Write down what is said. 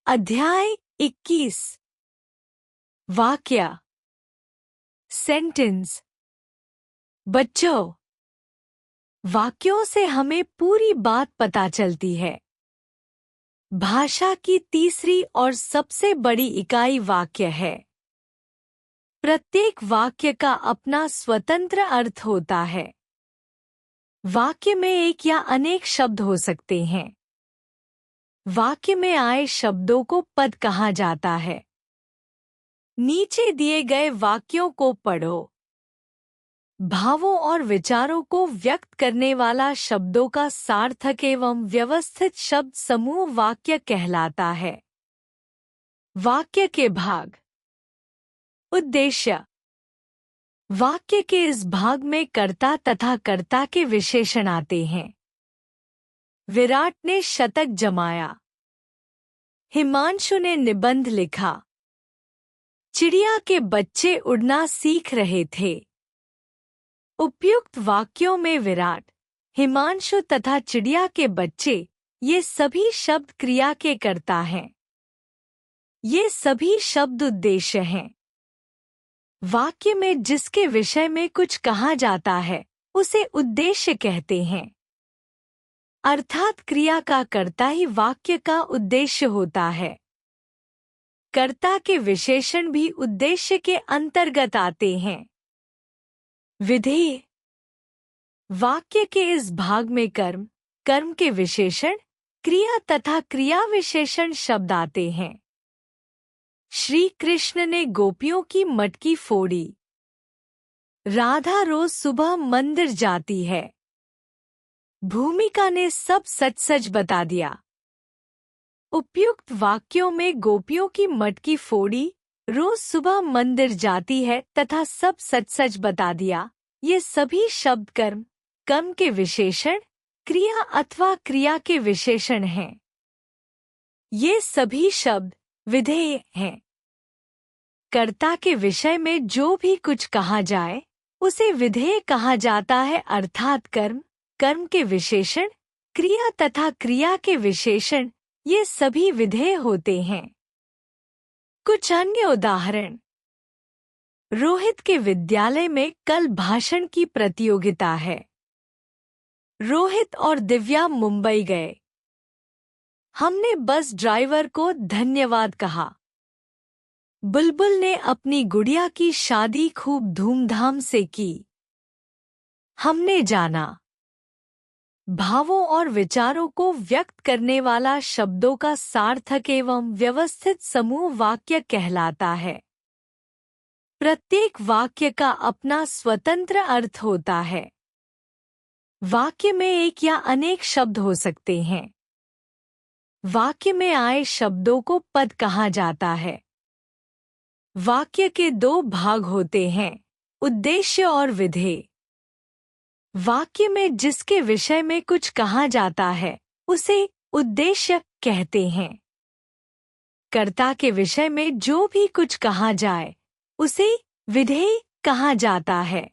अध्याय 21। वाक्य सेंटेंस। बच्चों, वाक्यों से हमें पूरी बात पता चलती है। भाषा की तीसरी और सबसे बड़ी इकाई वाक्य है। प्रत्येक वाक्य का अपना स्वतंत्र अर्थ होता है। वाक्य में एक या अनेक शब्द हो सकते हैं। वाक्य में आए शब्दों को पद कहा जाता है। नीचे दिए गए वाक्यों को पढ़ो। भावों और विचारों को व्यक्त करने वाला शब्दों का सार्थक एवं व्यवस्थित शब्द समूह वाक्य कहलाता है। वाक्य के भाग। उद्देश्य। वाक्य के इस भाग में कर्ता तथा कर्ता के विशेषण आते हैं। विराट ने शतक जमाया। हिमांशु ने निबंध लिखा। चिड़िया के बच्चे उड़ना सीख रहे थे। उपयुक्त वाक्यों में विराट, हिमांशु तथा चिड़िया के बच्चे ये सभी शब्द क्रिया के कर्ता हैं। ये सभी शब्द उद्देश्य हैं। वाक्य में जिसके विषय में कुछ कहा जाता है उसे उद्देश्य कहते हैं। अर्थात क्रिया का कर्ता ही वाक्य का उद्देश्य होता है। कर्ता के विशेषण भी उद्देश्य के अंतर्गत आते हैं। विधेय। वाक्य के इस भाग में कर्म, कर्म के विशेषण, क्रिया तथा क्रिया विशेषण शब्द आते हैं। श्री कृष्ण ने गोपियों की मटकी फोड़ी। राधा रोज सुबह मंदिर जाती है। भूमिका ने सब सच सच बता दिया। उपयुक्त वाक्यों में गोपियों की मटकी फोड़ी, रोज सुबह मंदिर जाती है तथा सब सच सच बता दिया ये सभी शब्द कर्म, कर्म के विशेषण, क्रिया अथवा क्रिया के विशेषण हैं। ये सभी शब्द विधेय हैं। कर्ता के विषय में जो भी कुछ कहा जाए उसे विधेय कहा जाता है। अर्थात कर्म, कर्म के विशेषण, क्रिया तथा क्रिया के विशेषण ये सभी विधेय होते हैं। कुछ अन्य उदाहरण। रोहित के विद्यालय में कल भाषण की प्रतियोगिता है। रोहित और दिव्या मुंबई गए। हमने बस ड्राइवर को धन्यवाद कहा। बुलबुल ने अपनी गुड़िया की शादी खूब धूमधाम से की। हमने जाना। भावों और विचारों को व्यक्त करने वाला शब्दों का सार्थक एवं व्यवस्थित समूह वाक्य कहलाता है। प्रत्येक वाक्य का अपना स्वतंत्र अर्थ होता है। वाक्य में एक या अनेक शब्द हो सकते हैं। वाक्य में आए शब्दों को पद कहा जाता है। वाक्य के दो भाग होते हैं, उद्देश्य और विधेय। वाक्य में जिसके विषय में कुछ कहा जाता है उसे उद्देश्य कहते हैं। कर्ता के विषय में जो भी कुछ कहा जाए उसे विधेय कहा जाता है।